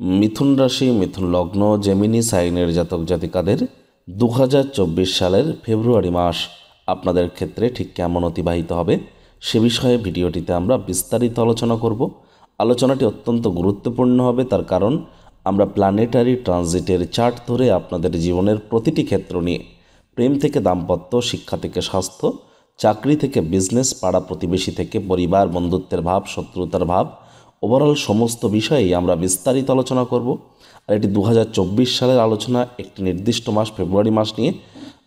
মিথুন রাশি, মিথুন লগ্ন, জেমিনি সাইনের জাতক জাতিকাদের 2024 সালের ফেব্রুয়ারি মাস আপনাদের ক্ষেত্রে ঠিক কেমন অতিবাহিত হবে সে বিষয়ে ভিডিওটিতে আমরা বিস্তারিত আলোচনা করব। আলোচনাটি অত্যন্ত গুরুত্বপূর্ণ হবে, তার কারণ আমরা প্ল্যানেটারি ট্রানজিটের চার্ট ধরে আপনাদের জীবনের প্রতিটি ক্ষেত্র নিয়ে, প্রেম থেকে দাম্পত্য, শিক্ষা থেকে স্বাস্থ্য, চাকরি থেকে বিজনেস, পাড়া প্রতিবেশী থেকে পরিবার, বন্ধুত্বের ভাব, শত্রুতার ভাব, ওভারঅল সমস্ত বিষয়েই আমরা বিস্তারিত আলোচনা করব। আর এটি 2024 সালের আলোচনা, একটি নির্দিষ্ট মাস ফেব্রুয়ারি মাস নিয়ে।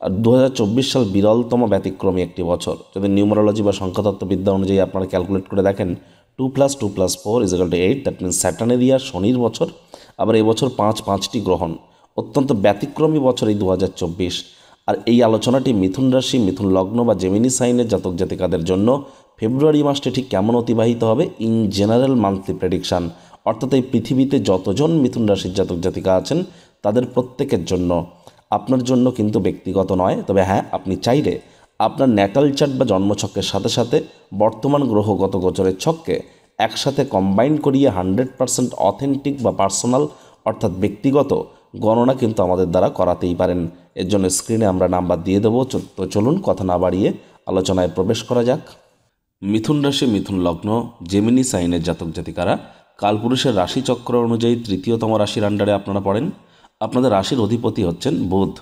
আর 2024 সাল বিরলতম ব্যতিক্রমী একটি বছর। যদি নিউমারোলজি বা সংখ্যাতত্ত্ববিদ্যা অনুযায়ী আপনারা ক্যালকুলেট করে দেখেন 2+2+4 = 8, দ্যাট মিনস স্যাটার্নের ইয়ার, শনির বছর। আবার এই বছর 5টি গ্রহণ, অত্যন্ত ব্যতিক্রমী বছর এই 2024। আর এই আলোচনাটি মিথুন রাশি, মিথুন লগ্ন বা জেমিনি সাইনের জাতক জাতিকাদের জন্য ফেব্রুয়ারি মাসটি ঠিক কেমন অতিবাহিত হবে ইন জেনারেল মান্থলি প্রেডিকশান, অর্থাৎ এই পৃথিবীতে যতজন মিথুন রাশির জাতক জাতিকা আছেন তাদের প্রত্যেকের জন্য, আপনার জন্য কিন্তু ব্যক্তিগত নয়। তবে হ্যাঁ, আপনি চাইলে আপনার ন্যাটাল চার্ট বা জন্মছকের সাথে সাথে বর্তমান গ্রহগত গোচরের ছককে একসাথে কম্বাইন করিয়ে 100% অথেন্টিক বা পার্সোনাল অর্থাৎ ব্যক্তিগত গণনা কিন্তু আমাদের দ্বারা করাতেই পারেন। এর জন্য স্ক্রিনে আমরা নাম্বার দিয়ে দেবো। তো চলুন কথা না বাড়িয়ে আলোচনায় প্রবেশ করা যাক। মিথুন রাশি, মিথুন লগ্ন, জেমিনি সাইনের জাতক জাতিকারা কালপুরুষের রাশিচক্র অনুযায়ী তৃতীয়তম রাশির আন্ডারে আপনারা পড়েন। আপনাদের রাশির অধিপতি হচ্ছেন বুধ।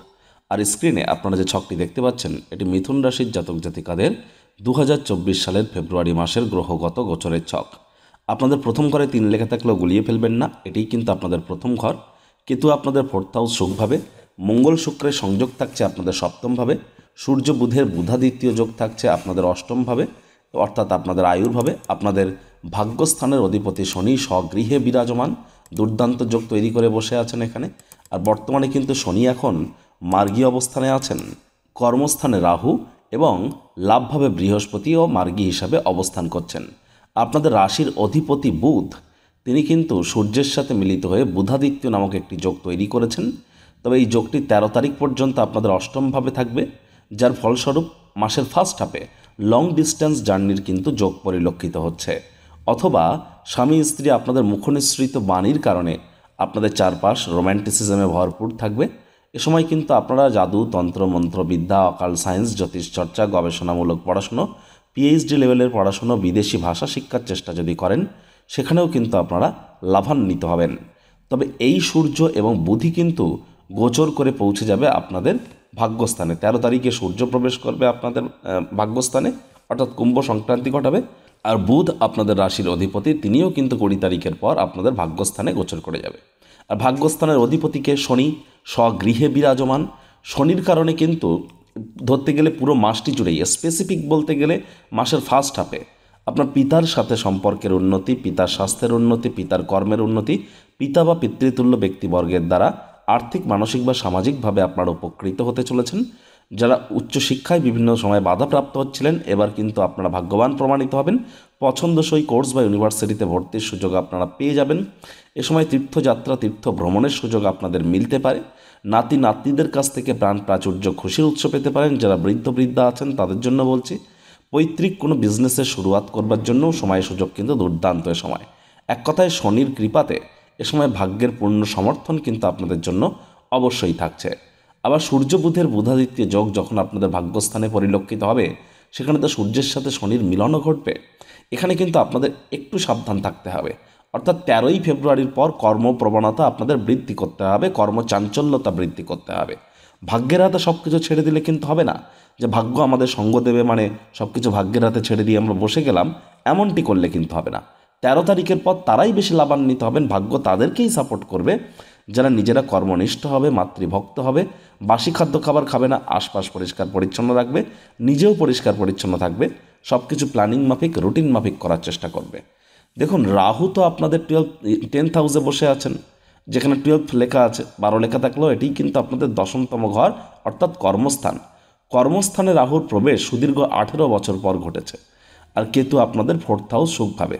আর স্ক্রিনে আপনারা যে ছকটি দেখতে পাচ্ছেন এটি মিথুন রাশির জাতক জাতিকাদের 2024 সালের ফেব্রুয়ারি মাসের গ্রহগত গোচরের ছক। আপনাদের প্রথম ঘরে 3 লেখা থাকলেও গুলিয়ে ফেলবেন না, এটিই কিন্তু আপনাদের প্রথম ঘর। কিন্তু আপনাদের 4th হাউস সুখভাবে, মঙ্গল শুক্রের সংযোগ থাকছে আপনাদের 7ম ভাবে, সূর্য বুধের বুধাদিত্য যোগ থাকছে আপনাদের 8ম ভাবে, অর্থাৎ আপনাদের আয়ুর্ভাবে। আপনাদের ভাগ্যস্থানের অধিপতি শনি স্বগৃহে বিরাজমান, দুর্দান্ত যোগ তৈরি করে বসে আছেন এখানে। আর বর্তমানে কিন্তু শনি এখন মার্গী অবস্থানে আছেন। কর্মস্থানে রাহু এবং লাভভাবে বৃহস্পতিও মার্গী হিসাবে অবস্থান করছেন। আপনাদের রাশির অধিপতি বুধ, তিনি কিন্তু সূর্যের সাথে মিলিত হয়ে বুধাদিত্য নামক একটি যোগ তৈরি করেছেন। তবে এই যোগটি 13 তারিখ পর্যন্ত আপনাদের 8ম ভাবে থাকবে, যার ফলস্বরূপ মাসের ফার্স্ট হাফে লং ডিস্টেন্স জার্নির কিন্তু যোগ পরিলক্ষিত হচ্ছে। অথবা স্বামী স্ত্রী আপনাদের মুখনিসৃত বাণীর কারণে আপনাদের চারপাশ রোম্যান্টিসিজমে ভরপুর থাকবে। এ সময় কিন্তু আপনারা জাদু, তন্ত্র, মন্ত্রবিদ্যা, অকাল সায়েন্স, জ্যোতিষচর্চা, গবেষণামূলক পড়াশুনো, পিএইচডি লেভেলের পড়াশুনো, বিদেশি ভাষা শিক্ষার চেষ্টা যদি করেন সেখানেও কিন্তু আপনারা লাভান্বিত হবেন। তবে এই সূর্য এবং বুধই কিন্তু গোচর করে পৌঁছে যাবে আপনাদের ভাগ্যস্থানে। 13 তারিখে সূর্য প্রবেশ করবে আপনাদের ভাগ্যস্থানে, অর্থাৎ কুম্ভ সংক্রান্তি ঘটাবে। আর বুধ আপনাদের রাশির অধিপতি, তিনিও কিন্তু 20 তারিখের পর আপনাদের ভাগ্যস্থানে গোচর করে যাবে। আর ভাগ্যস্থানের অধিপতিকে শনি স্বগৃহে বিরাজমান। শনির কারণে কিন্তু ধরতে গেলে পুরো মাসটি জুড়েই, স্পেসিফিক বলতে গেলে মাসের ফার্স্ট হাফে আপনার পিতার সাথে সম্পর্কের উন্নতি, পিতার স্বাস্থ্যের উন্নতি, পিতার কর্মের উন্নতি, পিতা বা পিতৃতুল্য ব্যক্তিবর্গের দ্বারা আর্থিক, মানসিক বা সামাজিকভাবে আপনারা উপকৃত হতে চলেছেন। যারা উচ্চশিক্ষায় বিভিন্ন সময় বাধাপ্রাপ্ত হচ্ছিলেন, এবার কিন্তু আপনারা ভাগ্যবান প্রমাণিত হবেন। পছন্দসই কোর্স বা ইউনিভার্সিটিতে ভর্তির সুযোগ আপনারা পেয়ে যাবেন। এ সময় তীর্থযাত্রা, তীর্থ ভ্রমণের সুযোগ আপনাদের মিলতে পারে। নাতি নাতনিদের কাছ থেকে প্রাণ প্রাচুর্য, খুশির উৎস পেতে পারেন। যারা বৃদ্ধা আছেন তাদের জন্য বলছি, পৈতৃক কোনো বিজনেসের শুরুয়াত করবার জন্য সময় সুযোগ কিন্তু দুর্দান্ত এ সময়। এক কথায় শনির কৃপাতে এ সময় ভাগ্যের পূর্ণ সমর্থন কিন্তু আপনাদের জন্য অবশ্যই থাকছে। আবার সূর্য বুধের বুধাদিত্য যোগ যখন আপনাদের ভাগ্যস্থানে পরিলক্ষিত হবে, সেখানে তো সূর্যের সাথে শনির মিলনও ঘটবে। এখানে কিন্তু আপনাদের একটু সাবধান থাকতে হবে। অর্থাৎ 13ই ফেব্রুয়ারির পর কর্মপ্রবণতা আপনাদের বৃদ্ধি করতে হবে, কর্মচাঞ্চল্যতা বৃদ্ধি করতে হবে। ভাগ্যের হাতে সব কিছু ছেড়ে দিলে কিন্তু হবে না, যে ভাগ্য আমাদের সঙ্গ দেবে মানে সব কিছু ভাগ্যের হাতে ছেড়ে দিয়ে আমরা বসে গেলাম, এমনটি করলে কিন্তু হবে না। 13 তারিখের পর তারাই বেশি লাভান্বিত হবেন, ভাগ্য তাদেরকেই সাপোর্ট করবে যারা নিজেরা কর্মনিষ্ঠ হবে, মাতৃভক্ত হবে, বাসি খাদ্য খাবার খাবে না, আশপাশ পরিষ্কার পরিচ্ছন্ন রাখবে, নিজেও পরিষ্কার পরিচ্ছন্ন থাকবে, সব কিছু প্ল্যানিং মাফিক, রুটিন মাফিক করার চেষ্টা করবে। দেখুন, রাহু তো আপনাদের 10th হাউসে বসে আছেন, যেখানে 12 লেখা আছে, 12 লেখা থাকলেও এটিই কিন্তু আপনাদের 10তম ঘর, অর্থাৎ কর্মস্থান। কর্মস্থানে রাহুর প্রবেশ সুদীর্ঘ 18 বছর পর ঘটেছে। আর কেতু আপনাদের 4th হাউস সুখভাবে।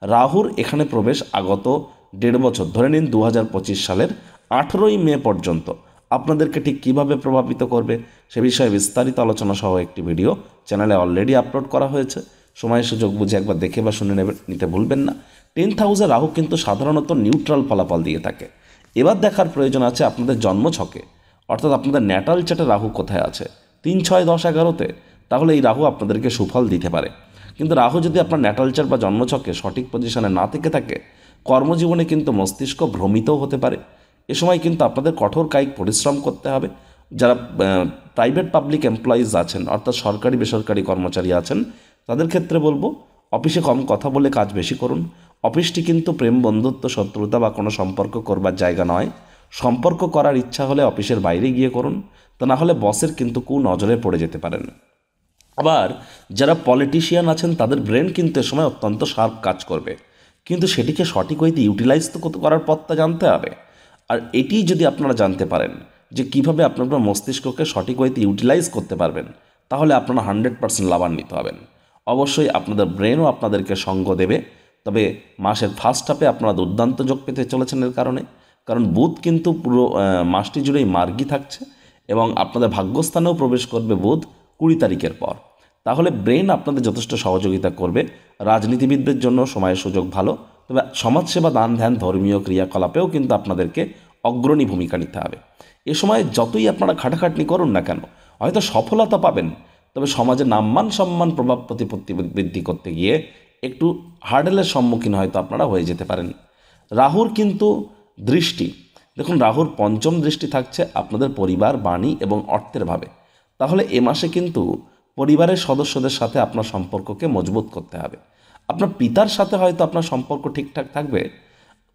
রাহুর এখানে প্রবেশ আগত 1.5 বছর, ধরে নিন 2025 সালের 18ই মে পর্যন্ত আপনাদেরকে ঠিক কীভাবে প্রভাবিত করবে সে বিষয়ে বিস্তারিত আলোচনা সহ একটি ভিডিও চ্যানেলে অলরেডি আপলোড করা হয়েছে। সময় সুযোগ বুঝে একবার দেখে বা শুনে নিতে ভুলবেন না। 10th হাউসে রাহু কিন্তু সাধারণত নিউট্রাল ফলাফল দিয়ে থাকে। এবার দেখার প্রয়োজন আছে আপনাদের জন্মছকে, অর্থাৎ আপনাদের ন্যাটাল চার্টে রাহু কোথায় আছে, 3, 6, 10, 11-তে, তাহলে এই রাহু আপনাদেরকে সুফল দিতে পারে। কিন্তু রাহু যদি আপনার ন্যাটাল চার্ট বা জন্মছকে সঠিক পজিশনে না থেকে থাকে, কর্মজীবনে কিন্তু মস্তিষ্ক ভ্রমিতও হতে পারে। এ সময় কিন্তু আপনাদের কঠোর কায়িক পরিশ্রম করতে হবে। যারা প্রাইভেট পাবলিক এমপ্লয়িজ আছেন, অর্থাৎ সরকারি বেসরকারি কর্মচারী আছেন, তাদের ক্ষেত্রে বলবো অফিসে কম কথা বলে কাজ বেশি করুন। অফিসটি কিন্তু প্রেম, বন্ধুত্ব, শত্রুতা বা কোনো সম্পর্ক করবার জায়গা নয়। সম্পর্ক করার ইচ্ছা হলে অফিসের বাইরে গিয়ে করুন, তা না হলে বসের কিন্তু নজরে পড়ে যেতে পারেন। আবার যারা পলিটিশিয়ান আছেন, তাদের ব্রেন কিন্তু এ সময় অত্যন্ত শার্প কাজ করবে, কিন্তু সেটিকে সঠিক ওয়েতে ইউটিলাইজ তো করার পথটা জানতে হবে। আর এটি যদি আপনারা জানতে পারেন যে কীভাবে আপনারা মস্তিষ্ককে সঠিক ওয়েতে ইউটিলাইজ করতে পারবেন, তাহলে আপনারা 100% লাভান্বিত হবেন। অবশ্যই আপনাদের ব্রেনও আপনাদেরকে সঙ্গ দেবে। তবে মাসের ফার্স্ট হাফে আপনারা দুর্দান্ত যোগ পেতে চলেছেন এর কারণ বুধ কিন্তু পুরো মাসটি জুড়েই মার্গী থাকছে এবং আপনাদের ভাগ্যস্থানেও প্রবেশ করবে বুধ 20 তারিখের পর। তাহলে ব্রেন আপনাদের যথেষ্ট সহযোগিতা করবে। রাজনীতিবিদদের জন্য সময়ের সুযোগ ভালো, তবে সমাজসেবা, দান ধ্যান, ধর্মীয় ক্রিয়াকলাপেও কিন্তু আপনাদেরকে অগ্রণী ভূমিকা নিতে হবে। এ সময় যতই আপনারা খাটাখাটনি করুন না কেন, হয়তো সফলতা পাবেন, তবে সমাজে নাম্মান সম্মান, প্রভাব প্রতিপত্তি বৃদ্ধি করতে গিয়ে একটু হার্ডেলের সম্মুখীন হয়তো আপনারা হয়ে যেতে পারেন। রাহুর কিন্তু দৃষ্টি, দেখুন রাহুর পঞ্চম দৃষ্টি থাকছে আপনাদের পরিবার, বাণী এবং অর্থের ভাবে। তাহলে এ মাসে কিন্তু পরিবারের সদস্যদের সাথে আপনার সম্পর্ককে মজবুত করতে হবে। আপনার পিতার সাথে হয়তো আপনার সম্পর্ক ঠিকঠাক থাকবে,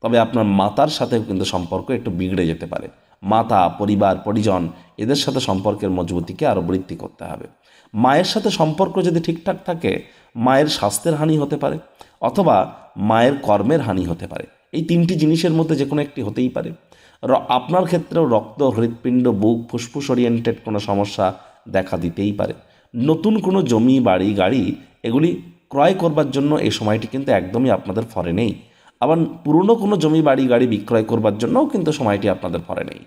তবে আপনার মাতার সাথেও কিন্তু সম্পর্ক একটু বিগড়ে যেতে পারে। মাতা, পরিবার, পরিজন, এদের সাথে সম্পর্কের মজবুতিকে আরও বৃদ্ধি করতে হবে। মায়ের সাথে সম্পর্ক যদি ঠিকঠাক থাকে, মায়ের স্বাস্থ্যের হানি হতে পারে অথবা মায়ের কর্মের হানি হতে পারে। এই 3টি জিনিসের মধ্যে যে কোনো একটি হতেই পারে। আপনার ক্ষেত্রেও রক্ত, হৃৎপিণ্ড, বুক, ফুসফুস ওরিয়েন্টেড কোনো সমস্যা দেখা দিতেই পারে। নতুন কোনো জমি, বাড়ি, গাড়ি এগুলি ক্রয় করবার জন্য এই সময়টি কিন্তু একদমই আপনাদের ফরে নেই। আবার পুরনো কোনো জমি, বাড়ি, গাড়ি বিক্রয় করবার জন্যও কিন্তু সময়টি আপনাদের ফরে নেই।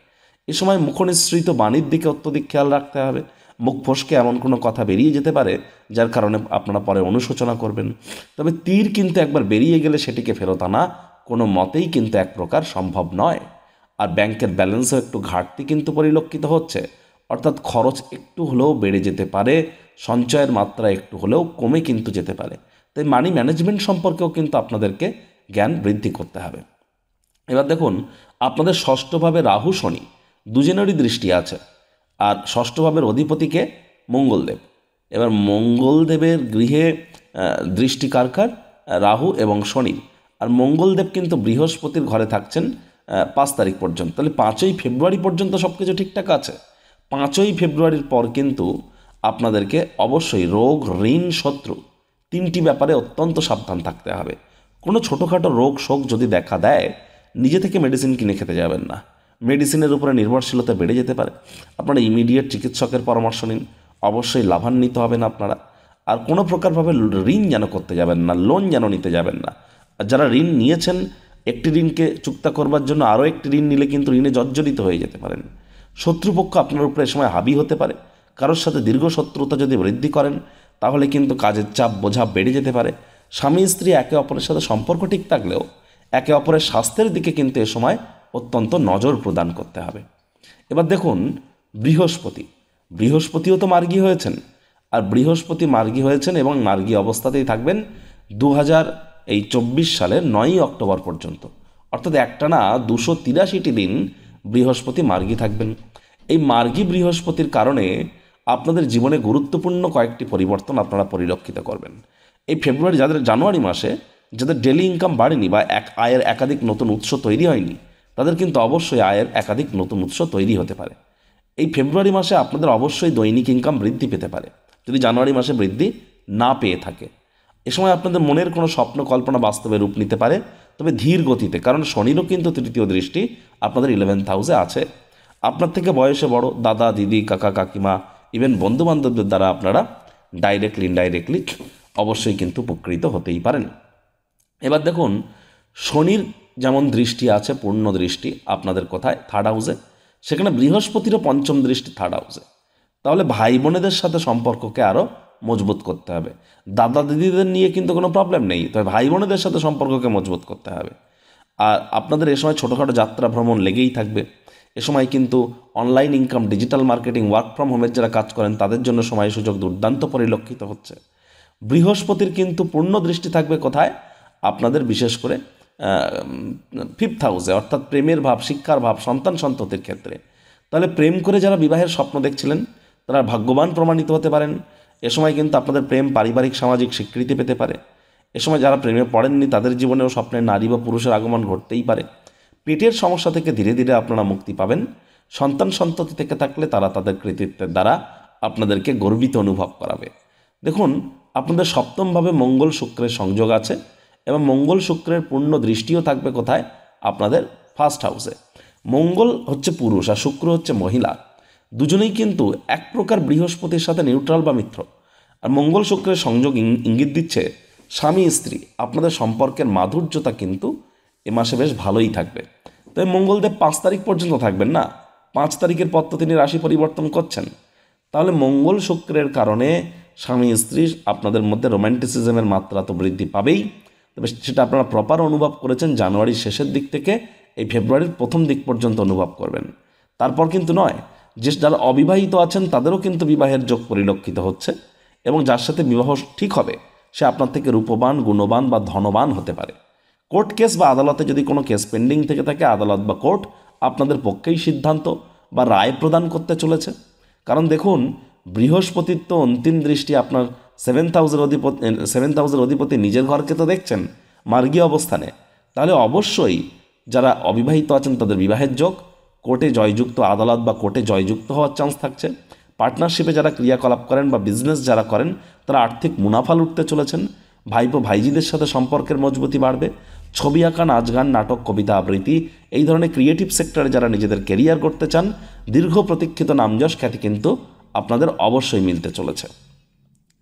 এ সময় মুখনিসৃত বাণীর দিকে অত্যধিক খেয়াল রাখতে হবে। মুখ ফসকে এমন কোনো কথা বেরিয়ে যেতে পারে যার কারণে আপনারা পরে অনুশোচনা করবেন। তবে তীর কিন্তু একবার বেরিয়ে গেলে সেটিকে ফেরত আনা কোনো মতেই কিন্তু এক প্রকার সম্ভব নয়। আর ব্যাংকের ব্যালেন্সও একটু ঘাটতি কিন্তু পরিলক্ষিত হচ্ছে, অর্থাৎ খরচ একটু হলেও বেড়ে যেতে পারে, সঞ্চয়ের মাত্রা একটু হলেও কমে কিন্তু যেতে পারে। তাই মানি ম্যানেজমেন্ট সম্পর্কেও কিন্তু আপনাদেরকে জ্ঞান বৃদ্ধি করতে হবে। এবার দেখুন আপনাদের ষষ্ঠভাবে রাহু, শনি দুজনেরই দৃষ্টি আছে, আর ষষ্ঠভাবের অধিপতিকে মঙ্গলদেব। এবার মঙ্গলদেবের গৃহে দৃষ্টি কারকার রাহু এবং শনি, আর মঙ্গলদেব কিন্তু বৃহস্পতির ঘরে থাকছেন 5 তারিখ পর্যন্ত। তাহলে 5ই ফেব্রুয়ারি পর্যন্ত সব কিছু ঠিকঠাক আছে। 5ই ফেব্রুয়ারির পর কিন্তু আপনাদেরকে অবশ্যই রোগ, ঋণ, শত্রু 3টি ব্যাপারে অত্যন্ত সাবধান থাকতে হবে। কোনো ছোটোখাটো রোগ শোক যদি দেখা দেয়, নিজে থেকে মেডিসিন কিনে খেতে যাবেন না। মেডিসিনের উপরে নির্ভরশীলতা বেড়ে যেতে পারে। আপনারা ইমিডিয়েট চিকিৎসকের পরামর্শ নিন, অবশ্যই লাভান্বিত হবেন আপনারা। আর কোনো প্রকারভাবে ঋণ যেন করতে যাবেন না, লোন যেন নিতে যাবেন না। আর যারা ঋণ নিয়েছেন, একটি ঋণকে চুক্তা করবার জন্য আরও একটি ঋণ নিলে কিন্তু ঋণে জর্জরিত হয়ে যেতে পারেন। শত্রুপক্ষ আপনার উপরে সময় হাবি হতে পারে। কারোর সাথে দীর্ঘ শত্রুতা যদি বৃদ্ধি করেন, তাহলে কিন্তু কাজের চাপ, বোঝা বেড়ে যেতে পারে। স্বামী স্ত্রী একে অপরের সাথে সম্পর্ক ঠিক থাকলেও একে অপরের স্বাস্থ্যের দিকে কিন্তু এ সময় অত্যন্ত নজর প্রদান করতে হবে। এবার দেখুন বৃহস্পতিও তো মার্গী হয়েছেন, আর বৃহস্পতি মার্গী হয়েছেন এবং মার্গী অবস্থাতেই থাকবেন 2024 সালের 9ই অক্টোবর পর্যন্ত। অর্থাৎ একটানা 283টি দিন বৃহস্পতি মার্গী থাকবেন। এই মার্গী বৃহস্পতির কারণে আপনাদের জীবনে গুরুত্বপূর্ণ কয়েকটি পরিবর্তন আপনারা পরিলক্ষিত করবেন। এই জানুয়ারি মাসে যাদের ডেলি ইনকাম বাড়েনি বা আয়ের একাধিক নতুন উৎস তৈরি হয়নি, তাদের কিন্তু অবশ্যই আয়ের একাধিক নতুন উৎস তৈরি হতে পারে। এই ফেব্রুয়ারি মাসে আপনাদের অবশ্যই দৈনিক ইনকাম বৃদ্ধি পেতে পারে, যদি জানুয়ারি মাসে বৃদ্ধি না পেয়ে থাকে। এ সময় আপনাদের মনের কোনো স্বপ্ন কল্পনা বাস্তবে রূপ নিতে পারে, তবে ধীর গতিতে, কারণ শনিরও কিন্তু 3য় দৃষ্টি আপনাদের 11th হাউসে আছে। আপনার থেকে বয়সে বড় দাদা, দিদি, কাকা, কাকিমা, ইভেন বন্ধুবান্ধবদের দ্বারা আপনারা ডাইরেক্টলি ইনডাইরেক্টলি অবশ্যই কিন্তু উপকৃত হতেই পারেন। এবার দেখুন শনির যেমন দৃষ্টি আছে, পূর্ণ দৃষ্টি আপনাদের কোথায়, 3rd হাউসে, সেখানে বৃহস্পতিরও 5ম দৃষ্টি 3rd হাউসে। তাহলে ভাই বোনেদের সাথে সম্পর্ককে আরও মজবুত করতে হবে। দাদা দিদিদের নিয়ে কিন্তু কোনো প্রবলেম নেই, তবে ভাই বোনেদের সাথে সম্পর্ককে মজবুত করতে হবে। আর আপনাদের এ সময় ছোটোখাটো যাত্রা ভ্রমণ লেগেই থাকবে। এ সময় কিন্তু online income, digital marketing, work from হোমের যারা কাজ করেন তাদের জন্য সময় সুযোগ দুর্দান্ত পরিলক্ষিত হচ্ছে। বৃহস্পতির কিন্তু পূর্ণ দৃষ্টি থাকবে কোথায়? আপনাদের বিশেষ করে 5th হাউসে, অর্থাৎ প্রেমের ভাব, শিক্ষার ভাব, সন্তান সন্ততির ক্ষেত্রে। তাহলে প্রেম করে যারা বিবাহের স্বপ্ন দেখছিলেন তারা ভাগ্যবান প্রমাণিত হতে পারেন। এ সময় কিন্তু আপনাদের প্রেম পারিবারিক সামাজিক স্বীকৃতি পেতে পারে। এ সময় যারা প্রেমে পড়েননি তাদের জীবনেও স্বপ্নের নারী বা পুরুষের আগমন ঘটতেই পারে। পেটের সমস্যা থেকে ধীরে ধীরে আপনারা মুক্তি পাবেন। সন্তান সন্ততি থেকে থাকলে তারা তাদের কৃতিত্বের দ্বারা আপনাদেরকে গর্বিত অনুভব করাবে। দেখুন, আপনাদের সপ্তমভাবে মঙ্গল শুক্রের সংযোগ আছে এবং মঙ্গল শুক্রের পূর্ণ দৃষ্টিও থাকবে কোথায়? আপনাদের 1st হাউসে। মঙ্গল হচ্ছে পুরুষ আর শুক্র হচ্ছে মহিলা, দুজনেই কিন্তু এক প্রকার বৃহস্পতির সাথে নিউট্রাল বা মিত্র। আর মঙ্গল শুক্রের সংযোগ ইঙ্গিত দিচ্ছে স্বামী স্ত্রী আপনাদের সম্পর্কের মাধুর্যতা কিন্তু এ মাসে বেশ ভালোই থাকবে। তবে মঙ্গলদেব 5 তারিখ পর্যন্ত থাকবেন না, 5 তারিখের পর তো তিনি রাশি পরিবর্তন করছেন। তাহলে মঙ্গল শুক্রের কারণে স্বামী স্ত্রী আপনাদের মধ্যে রোম্যান্টিসিজমের মাত্রা তো বৃদ্ধি পাবেই, তবে সেটা আপনারা প্রপার অনুভব করেছেন জানুয়ারির শেষের দিক থেকে এই ফেব্রুয়ারির প্রথম দিক পর্যন্ত অনুভব করবেন। তারপর কিন্তু নয়। যে যারা অবিবাহিত আছেন তাদেরও কিন্তু বিবাহের যোগ পরিলক্ষিত হচ্ছে এবং যার সাথে বিবাহ ঠিক হবে সে আপনার থেকে রূপবান, গুণবান বা ধনবান হতে পারে। কোর্ট কেস বা আদালতে যদি কোনো কেস পেন্ডিং থেকে থাকে, আদালত বা কোর্ট আপনাদের পক্ষেই সিদ্ধান্ত বা রায় প্রদান করতে চলেছে। কারণ দেখুন, বৃহস্পতির তো অন্তিম দৃষ্টি আপনার 7th হাউসের অধিপতি নিজের ঘরকে তো দেখছেন মার্গীয় অবস্থানে। তাহলে অবশ্যই যারা অবিবাহিত আছেন তাদের বিবাহের যোগ, কোর্টে জয়যুক্ত, আদালত বা কোর্টে জয়যুক্ত হওয়ার চান্স থাকছে। পার্টনারশিপে যারা ক্রিয়াকলাপ করেন বা বিজনেস যারা করেন তারা আর্থিক মুনাফা লুটতে চলেছেন। ভাইপো ভাইজিদের সাথে সম্পর্কের মজবুতি বাড়বে। ছবি আঁকা, নাচ গান, নাটক, কবিতা আবৃত্তি এই ধরনের ক্রিয়েটিভ সেক্টরে যারা নিজেদের কেরিয়ার করতে চান, দীর্ঘ প্রতীক্ষিত নামযশ খ্যাতি কিন্তু আপনাদের অবশ্যই মিলতে চলেছে।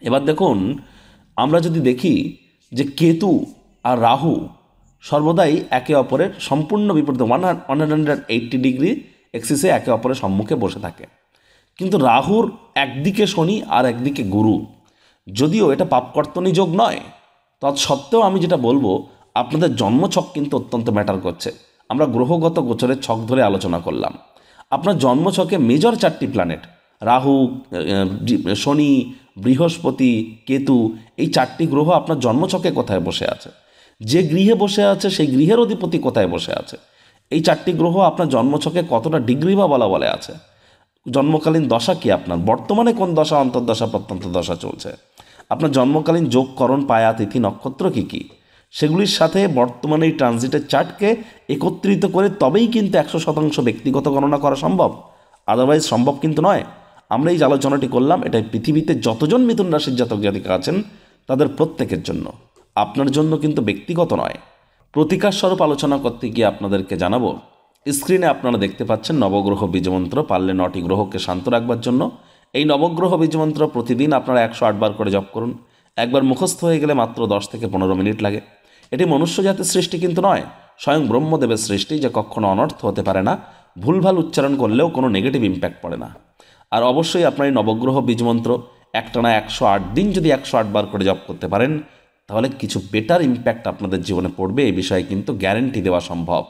এবার দেখুন, আমরা যদি দেখি যে কেতু আর রাহু সর্বদাই একে অপরের সম্পূর্ণ বিপরীতে 180 ডিগ্রি এক্সিসে একে অপরের সম্মুখে বসে থাকে। কিন্তু রাহুর একদিকে শনি আর একদিকে গুরু, যদিও এটা পাপকর্তনী যোগ নয়, তৎসত্ত্বেও আমি যেটা বলবো আপনাদের জন্মছক কিন্তু অত্যন্ত ম্যাটার করছে। আমরা গ্রহগত গোচরের ছক ধরে আলোচনা করলাম। আপনার জন্মছকে মেজর 4টি প্ল্যানেট রাহু, শনি, বৃহস্পতি, কেতু, এই 4টি গ্রহ আপনার জন্মছকে কোথায় বসে আছে, যে গৃহে বসে আছে সেই গৃহের অধিপতি কোথায় বসে আছে, এই 4টি গ্রহ আপনার জন্মছকে কতটা ডিগ্রি বা বলা বলে আছে, জন্মকালীন দশা কি, আপনার বর্তমানে কোন দশা, অন্তর্দশা, প্রত্যন্ত দশা চলছে, আপনার জন্মকালীন যোগকরণ, পায়া, তিথি, নক্ষত্র কী কী, সেগুলির সাথে বর্তমানে এই ট্রানজিটের চার্টকে একত্রিত করে তবেই কিন্তু 100% ব্যক্তিগত গণনা করা সম্ভব, আদারওয়াইজ সম্ভব কিন্তু নয়। আমরা এই যে আলোচনাটি করলাম এটা পৃথিবীতে যতজন মিথুন রাশির জাতক জাতিকা আছেন তাদের প্রত্যেকের জন্য, আপনার জন্য কিন্তু ব্যক্তিগত নয়। প্রতিকার স্বরূপ আলোচনা করতে গিয়ে আপনাদেরকে জানাবো, স্ক্রিনে আপনারা দেখতে পাচ্ছেন নবগ্রহ বীজমন্ত্র। পারলে 9টি গ্রহকে শান্ত রাখবার জন্য এই নবগ্রহ বীজমন্ত্র প্রতিদিন আপনারা 108 বার করে জপ করুন। একবার মুখস্থ হয়ে গেলে মাত্র 10 থেকে 15 মিনিট লাগে। এটি মনুষ্য জাতির সৃষ্টি কিন্তু নয়, স্বয়ং ব্রহ্মদেবের সৃষ্টি, যা কখনো অনর্থ হতে পারে না। ভুলভাল উচ্চারণ করলেও কোনো নেগেটিভ ইম্প্যাক্ট পড়ে না। আর অবশ্যই আপনার এই নবগ্রহ বীজমন্ত্র একটানা 108 দিন যদি 108 বার করে জপ করতে পারেন তাহলে কিছু বেটার ইম্প্যাক্ট আপনাদের জীবনে পড়বে, এই বিষয়ে কিন্তু গ্যারেন্টি দেওয়া সম্ভব।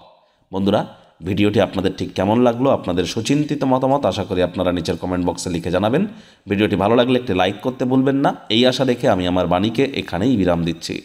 বন্ধুরা, ভিডিওটি আপনাদের ঠিক কেমন লাগলো, আপনাদের সুচিন্তিত মতামত আশা করি আপনারা নিচের কমেন্ট বক্সে লিখে জানাবেন। ভিডিওটি ভালো লাগলে একটি লাইক করতে ভুলবেন না। এই আশা রেখে আমি আমার বাণীকে এখানেই বিরাম দিচ্ছি।